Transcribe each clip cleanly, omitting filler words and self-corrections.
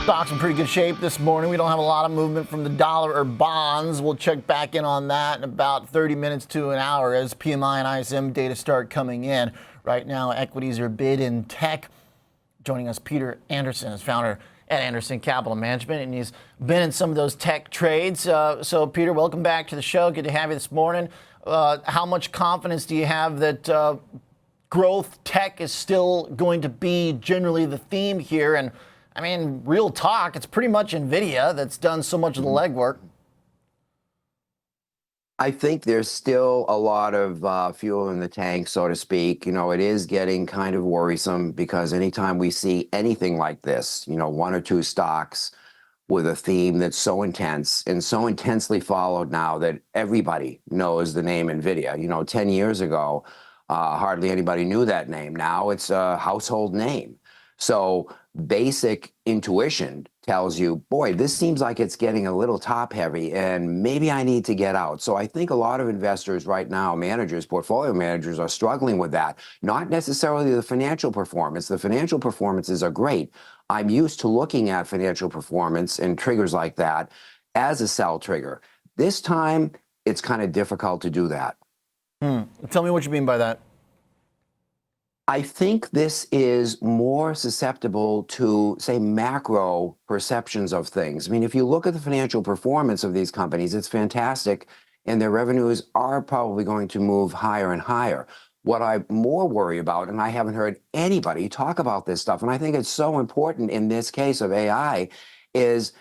Stocks in pretty good shape this morning. We don't have a lot of movement from the dollar or bonds. We'll check back in on that in about 30 minutes to an hour as PMI and ISM data start coming in. Right now, equities are bid in tech. Joining us, Peter Andersen is founder at Andersen Capital Management, and he's been in some of those tech trades. So, Peter, welcome back to the show. Good to have you this morning. How much confidence do you have that growth tech is still going to be generally the theme here? And I mean, real talk, it's pretty much Nvidia that's done so much of the legwork. I think there's still a lot of fuel in the tank, so to speak. You know, it is getting kind of worrisome because anytime we see anything like this, you know, one or two stocks with a theme that's so intense and so intensely followed now that everybody knows the name Nvidia. You know, 10 years ago, hardly anybody knew that name. Now it's a household name. So basic intuition tells you, boy, this seems like it's getting a little top heavy and maybe I need to get out. So I think a lot of investors right now, managers, portfolio managers, are struggling with that. Not necessarily the financial performance. The financial performances are great. I'm used to looking at financial performance and triggers like that as a sell trigger. This time, it's kind of difficult to do that. Tell me what you mean by that. I think this is more susceptible to, say, macro perceptions of things. I mean, if you look at the financial performance of these companies, it's fantastic, and their revenues are probably going to move higher and higher. What I more worry about, and I haven't heard anybody talk about this stuff, and I think it's so important in this case of AI, is,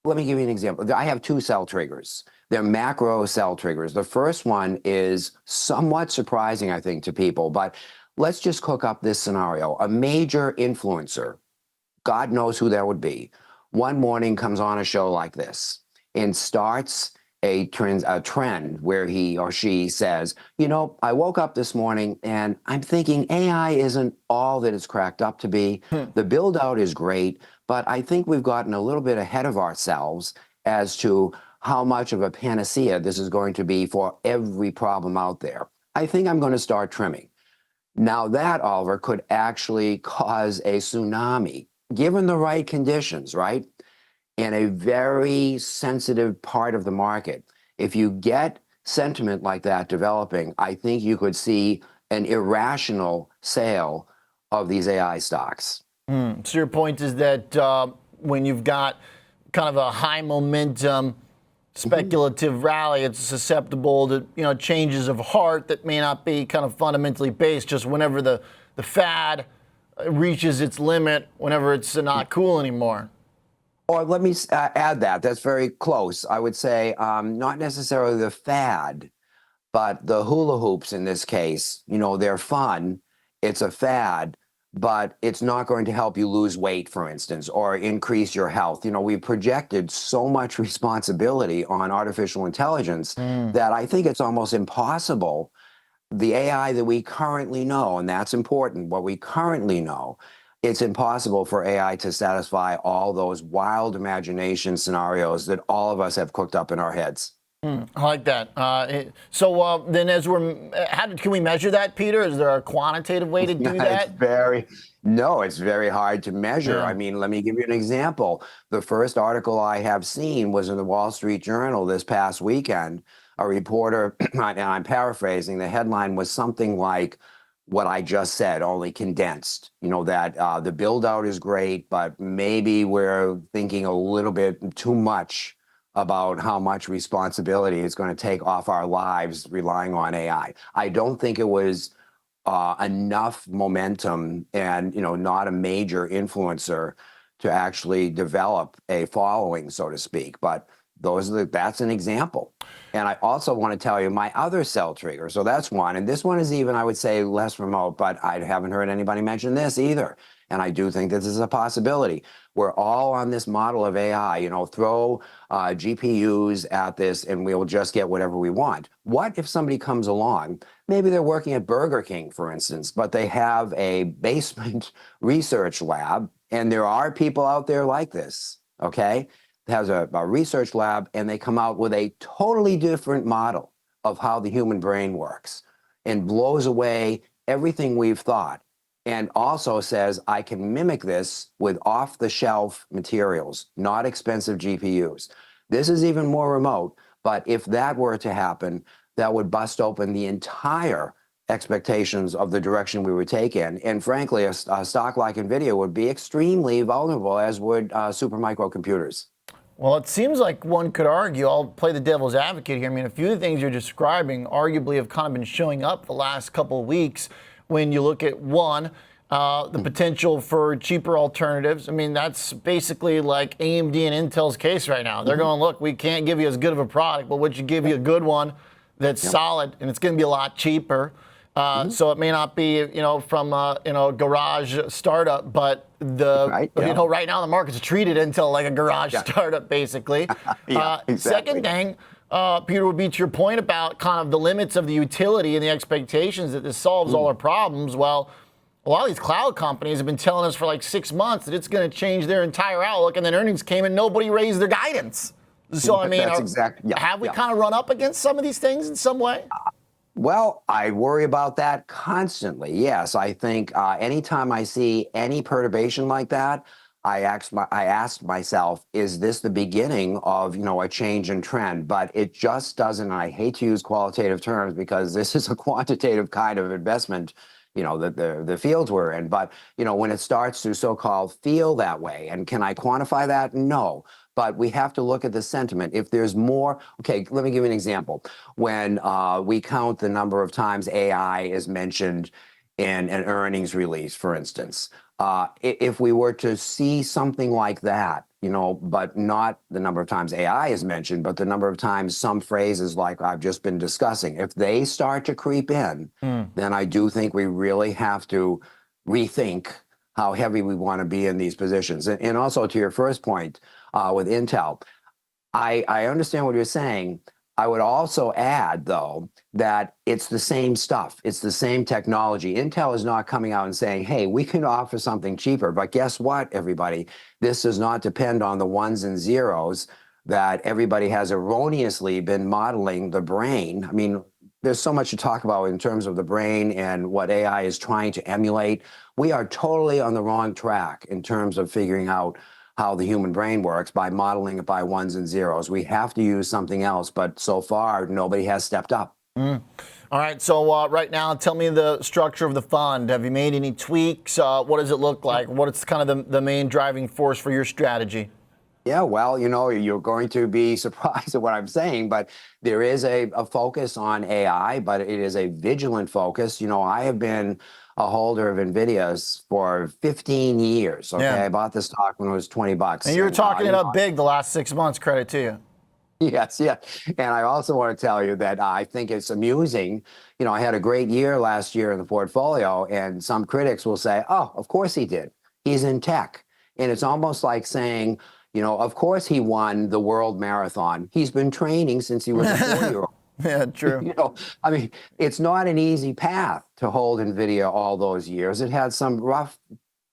let me give you an example. I have two sell triggers. They're macro sell triggers. The first one is somewhat surprising, I think, to people, but let's just cook up this scenario. A major influencer, God knows who that would be, one morning comes on a show like this and starts a trend where he or she says, you know, I woke up this morning and I'm thinking AI isn't all that it's cracked up to be. The build out is great, but I think we've gotten a little bit ahead of ourselves as to how much of a panacea this is going to be for every problem out there. I think I'm going to start trimming. Now that, Oliver, could actually cause a tsunami, given the right conditions, right? In a very sensitive part of the market. If you get sentiment like that developing, I think you could see an irrational sale of these AI stocks. So your point is that when you've got kind of a high momentum speculative rally, it's susceptible to, you know, changes of heart that may not be kind of fundamentally based. Just whenever the fad reaches its limit, whenever it's not cool anymore. Or let me add that. That's very close. I would say not necessarily the fad, but the hula hoops in this case. You know, they're fun. It's a fad, but it's not going to help you lose weight, for instance, or increase your health. You know, we projected so much responsibility on artificial intelligence that I think it's almost impossible. The AI that we currently know, and that's important, what we currently know, it's impossible for AI to satisfy all those wild imagination scenarios that all of us have cooked up in our heads. I like that. Then as can we measure that, Peter? Is there a quantitative way to do that? It's very hard to measure. I mean, let me give you an example. The first article I have seen was in the Wall Street Journal this past weekend. A reporter, and I'm paraphrasing, the headline was something like what I just said, only condensed. You know, that the build out is great, but maybe we're thinking a little bit too much about how much responsibility it's going to take off our lives relying on AI. I don't think it was enough momentum and, you know, not a major influencer to actually develop a following, so to speak. But that's an example. And I also want to tell you my other sell trigger. So that's one. And this one is even, I would say, less remote, but I haven't heard anybody mention this either. And I do think this is a possibility. We're all on this model of AI, you know, throw GPUs at this and we'll just get whatever we want. What if somebody comes along, maybe they're working at Burger King, for instance, but they have a basement research lab, and there are people out there like this, okay? Has a research lab, and they come out with a totally different model of how the human brain works and blows away everything we've thought. and also says I can mimic this with off-the-shelf materials, not expensive GPUs. This is even more remote, but if that were to happen, that would bust open the entire expectations of the direction we would take in. And frankly, a stock like Nvidia would be extremely vulnerable, as would supermicro computers. Well, it seems like one could argue, I'll play the devil's advocate here. I mean, a few of the things you're describing arguably have kind of been showing up the last couple of weeks when you look at one, the potential for cheaper alternatives. I mean, that's basically like AMD and Intel's case right now. They're going, look, we can't give you as good of a product, but would you give you a good one that's solid, and it's going to be a lot cheaper. So it may not be, from a garage startup, but right now the market's treated Intel like a garage startup, basically. Exactly. Second thing, Peter, would be to your point about kind of the limits of the utility and the expectations that this solves all our problems. Well, a lot of these cloud companies have been telling us for like 6 months that it's going to change their entire outlook, and then earnings came and nobody raised their guidance. So, I mean, have we kind of run up against some of these things in some way? Well, I worry about that constantly. Yes, I think anytime I see any perturbation like that, I ask myself, is this the beginning of a change in trend? But it just doesn't. And I hate to use qualitative terms because this is a quantitative kind of investment, the fields we're in. But when it starts to so-called feel that way, and can I quantify that? No. But we have to look at the sentiment. If there's more, okay, let me give you an example. When we count the number of times AI is mentioned in an earnings release, for instance, if we were to see something like that, but not the number of times AI is mentioned, but the number of times some phrases like I've just been discussing, if they start to creep in, then I do think we really have to rethink how heavy we want to be in these positions. And also to your first point with Intel, I understand what you're saying. I would also add, though, that it's the same stuff. It's the same technology. Intel is not coming out and saying, hey, we can offer something cheaper. But guess what, everybody? This does not depend on the ones and zeros that everybody has erroneously been modeling the brain. I mean, there's so much to talk about in terms of the brain and what AI is trying to emulate. We are totally on the wrong track in terms of figuring out how the human brain works by modeling it by ones and zeros. We have to use something else, but so far, nobody has stepped up. All right, so right now, tell me the structure of the fund. Have you made any tweaks? What does it look like? What is kind of the main driving force for your strategy? Yeah, well, you're going to be surprised at what I'm saying, but there is a focus on AI, but it is a vigilant focus. I have been a holder of Nvidia's for 15 years. Okay, I bought the stock when it was $20. And you were talking it up big the last 6 months. Credit to you. Yes, yeah. And I also want to tell you that I think it's amusing. I had a great year last year in the portfolio, and some critics will say, oh, of course he did. He's in tech. And it's almost like saying, of course he won the world marathon. He's been training since he was a 4-year-old. Yeah, true. I mean, it's not an easy path to hold Nvidia all those years. It had some rough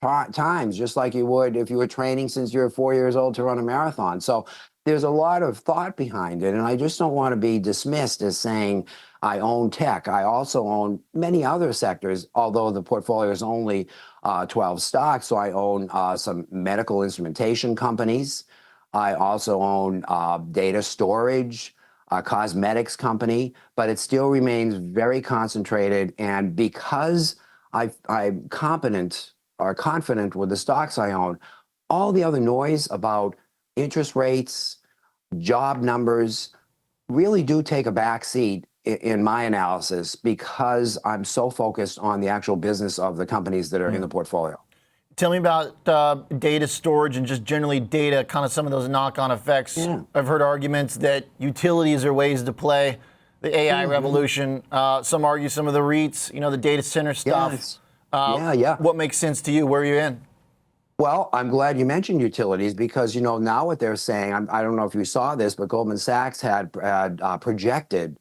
times, just like you would if you were training since you were 4 years old to run a marathon. So there's a lot of thought behind it, and I just don't want to be dismissed as saying I own tech. I also own many other sectors, although the portfolio is only 12 stocks. So I own some medical instrumentation companies. I also own data storage, a cosmetics company, but it still remains very concentrated. And because I'm confident with the stocks I own, all the other noise about interest rates, job numbers really do take a back seat in my analysis because I'm so focused on the actual business of the companies that are in the portfolio. Tell me about data storage and just generally data, kind of some of those knock-on effects. Yeah. I've heard arguments that utilities are ways to play the AI revolution. Some argue some of the REITs, the data center stuff. Yes. What makes sense to you? Where are you in? Well, I'm glad you mentioned utilities because, now what they're saying, I don't know if you saw this, but Goldman Sachs had projected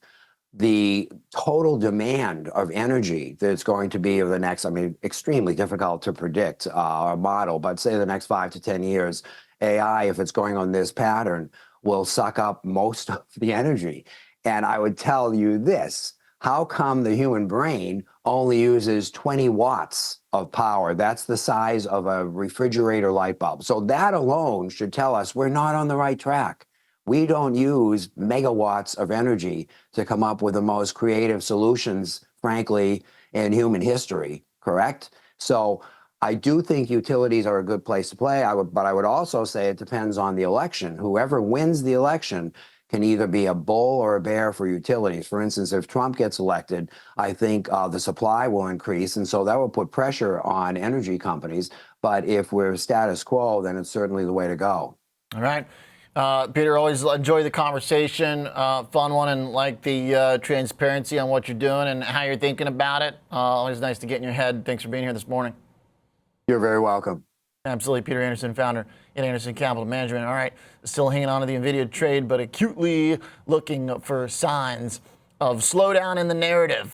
the total demand of energy that's going to be over the next, extremely difficult to predict or model, but say the next 5 to 10 years, AI, if it's going on this pattern, will suck up most of the energy. And I would tell you this, how come the human brain only uses 20 watts of power? That's the size of a refrigerator light bulb. So that alone should tell us we're not on the right track. We don't use megawatts of energy to come up with the most creative solutions, frankly, in human history, correct? So I do think utilities are a good place to play. But I would also say it depends on the election. Whoever wins the election can either be a bull or a bear for utilities. For instance, if Trump gets elected, I think the supply will increase, and so that will put pressure on energy companies. But if we're status quo, then it's certainly the way to go. All right. Peter, always enjoy the conversation. Fun one, and like the transparency on what you're doing and how you're thinking about it. Always nice to get in your head. Thanks for being here this morning. You're very welcome. Absolutely. Peter Andersen, founder at Andersen Capital Management. All right. Still hanging on to the Nvidia trade, but acutely looking for signs of slowdown in the narrative.